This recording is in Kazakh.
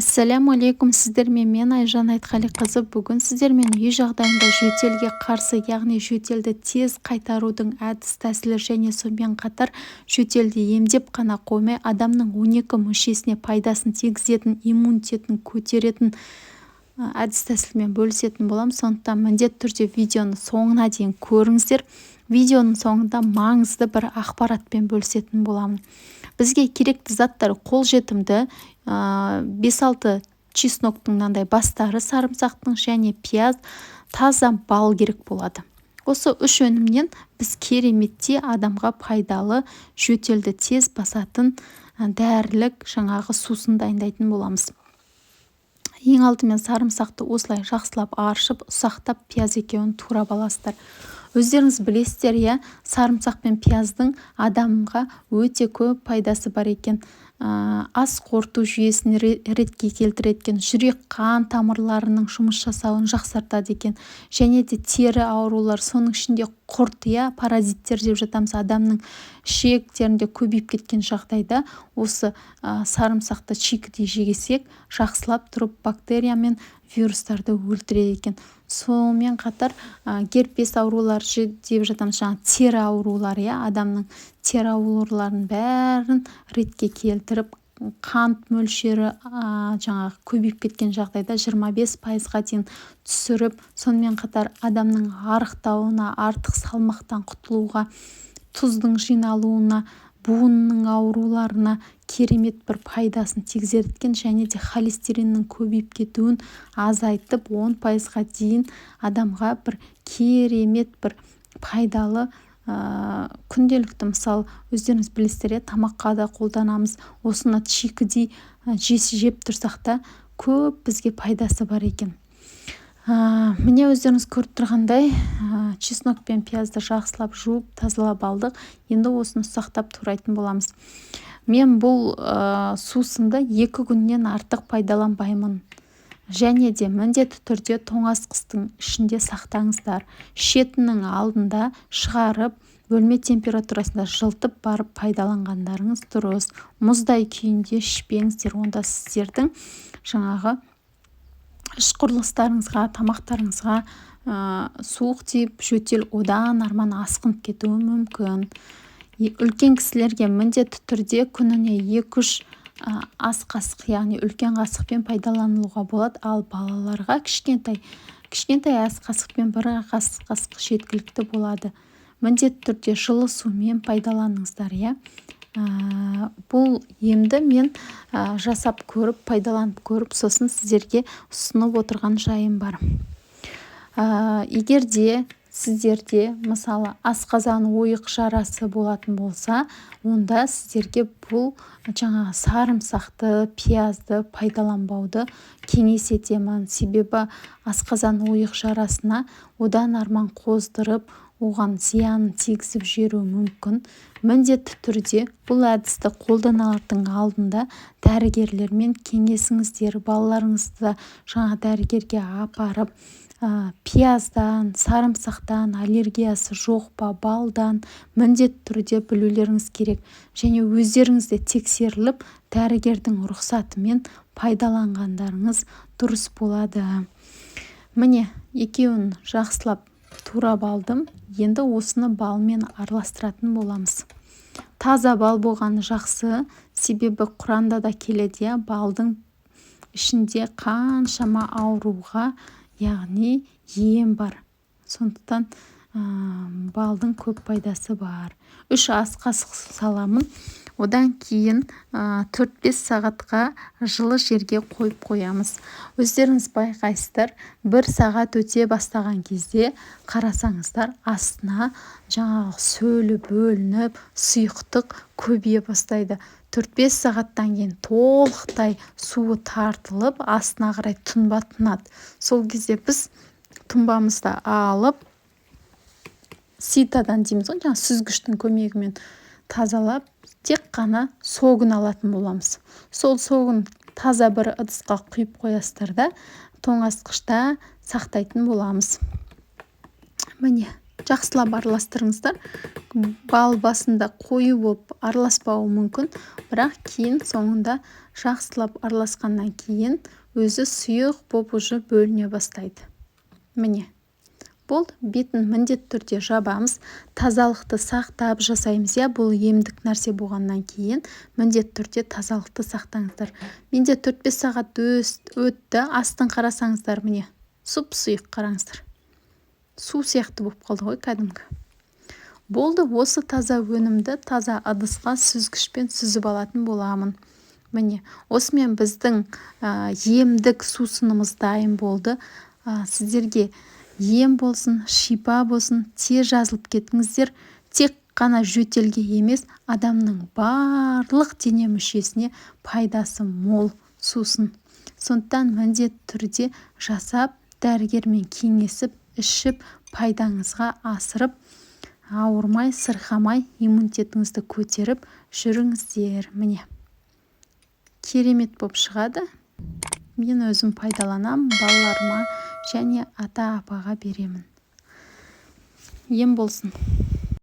Ассаляму алейкум, сіздермен мен Айжан Айтқалиқызы. Бүгін сіздермен үй жағдайында жөтелге қарсы, яғни жөтелді тез қайтарудың әдіс тәсілі және сонымен қатар жөтелді емдеп қана қоймай, адамның 12 мүшесіне пайдасын тигізетін, иммунитетін көтеретін әдіс тәсілмен бөлісетін боламын. Сондықтан міндетті түрде видеоны соңына дейін көріңіздер. Видеоның соңында маңызды бір ақпаратпен бөлісетін боламын. Бізге керекті заттар қолжетімді, 5-6 чесноктың мынандай бастары, сарымсақтың және пияз, таза бал керек болады. Осы 3 өнімнен біз кереметте адамға пайдалы, жөтелді тез басатын дәрілік жаңағы сусын дайындайтын боламыз. Ең алдымен сарымсақты осылай жақсылап аршып, ұсақтап пияз екеуін турап аласыздар. Өздеріңіз білесіздер, сарымсақ пен пияздың адамға өте көп пайдасы бар екен. Ас қорыту жүйесін ретке келтіреді екен, жүрек қан тамырларының жұмыс жасауын жақсартады екен, және де тері аурулар, соның ішінде құрт, паразиттер деп жатамыз, адамның ішектерінде көбейіп кеткен жағдайда осы сарымсақты чикідей жесек, жақсылап тұрып бактерия мен вирустарды өлтіреді екен. Сонымен қатар герпес аурулар деп жатамыз, тері аурулары, адамның тері ауруларын бәрін ретке келтіріп, қант мөлшері көбейіп кеткен жағдайда 25%-ға дейін түсіріп, сонымен қатар адамның арықтауына, артық салмақтан құтылуға, тұздың жиналуына, буынның ауруларына керемет бір пайдасын тигізеді екен, және де холестериннің көбейіп кетуін азайтып, 10%-ға дейін адамға бір керемет бір пайдалы күнделікті, мысалы өздеріңіз білесіздер, тамаққа да қолданамыз. Осыны чикідей жеп тұрсақ та көп бізге пайдасы бар екен. Міне өздеріңіз көріп тұрғандай, чеснок пен пиязды жақсылап жуып тазалап алдық. Енді осыны ұсақтап турайтын боламыз. Мен бұл сусынды 2 күннен артық пайдаланбаймын. Және де міндетті түрде тоңазытқыштың ішінде сақтаңыздар. Шетінің алдында шығарып, бөлме температурасында жылтып барып пайдаланғандарыңыз дұрыс. Мұздай күйінде ішпеңіздер, онда сіздердің жаңағы іш құрылыстарыңызға, тамақтарыңызға суық тиіп, жөтел одан арман асқынып кетуі мүмкін. Үлкен кісілерге міндетті түрде күніне 2-3 ас қасық, яғни үлкен қасықпен пайдаланылуға болады, ал балаларға кішкентай ас қасықпен 1 қасық жеткілікті болады. Міндетті түрде жылы сумен пайдаланыңыздар. Бұл емді мен жасап көріп, пайдаланып көріп, сосын сіздерге ұсынып отырған жайым бар. Егер де сіздерде мысалы асқазан ойық жарасы болатын болса, онда сіздерге бұл жаңағы сарымсақты, пиязды пайдаланбауды кеңес етемін. Себебі асқазан ойық жарасына одан арман қоздырып, оған зиянын тигізіп жіберуі мүмкін. Міндетті түрде бұл әдісті қолданардың алдында дәрігерлермен кеңесіңіздер, балаларыңызды жаңа дәрігерге апарып, пияздан, сарымсақтан аллергиясы жоқ па, балдан міндетті түрде білулеріңіз керек. Және өздеріңізде тексеріліп, дәрігердің рұқсатымен пайдаланғандарыңыз дұрыс болады. Міне, екеуін жақсылап турап алдым. Енді осыны балмен араластыратын боламыз. Таза бал болғаны жақсы, себебі Құранда да келеді, балдың ішінде қаншама ауруға, яғни ем бар. Сондықтан балдың көп пайдасы бар. 3 ас қасық саламын. Одан кейін 4-5 сағатқа жылы жерге қойып қоямыз. Өздеріңіз байқайсыздар, 1 сағат өте бастаған кезде қарасаңыздар, астына жаңағы сөлі бөлініп, сұйықтық көбейе бастайды. 4-5 сағаттан кейін толықтай суы тартылып, астына қарай тұнба тынады. Сол кезде біз тұнбамызды алып, ситадан дейміз, сүзгіштің көмегімен тазалап, тек қана согын алатын боламыз. Сол согын таза бір ыдысқа құйып қоясыздар да, тоңазытқышта сақтайтын боламыз. Міне, жақсылап араластырыңыздар. Бал басында қою болып араласпауы мүмкін, бірақ кейін соңында жақсылап араласқаннан кейін өзі сұйық болып уже бөліне бастайды. Міне, болды. Бетін міндетті түрде жабамыз, тазалықты сақтап жасаймыз. Бұл емдік нәрсе болғаннан кейін міндетті түрде тазалықты сақтаңыздар. Менде 4-5 сағат өтті. Астын қарасаңыздар, міне, сұп-сұйық, қараңыздар. Су сияқты болып қалды ғой кәдімгі. Болды, осы таза өнімді таза ыдысқа сүзгішпен сүзіп алатын боламын. Міне, осымен біздің емдік сусынымыз дайын болды. Сіздерге ем болсын, шипа болсын, тез жазылып кетіңіздер. Тек қана жөтелге емес, адамның барлық дене мүшесіне пайдасы мол сусын. Сондықтан міндетті түрде жасап, дәрігермен кеңесіп, ішіп, пайдаңызға асырып, ауырмай, сырқамай, иммунитетіңізді көтеріп жүріңіздер. Міне, керемет болып шығады. Мен өзім пайдаланам, балаларыма және ата-апаға беремін. Ем болсын.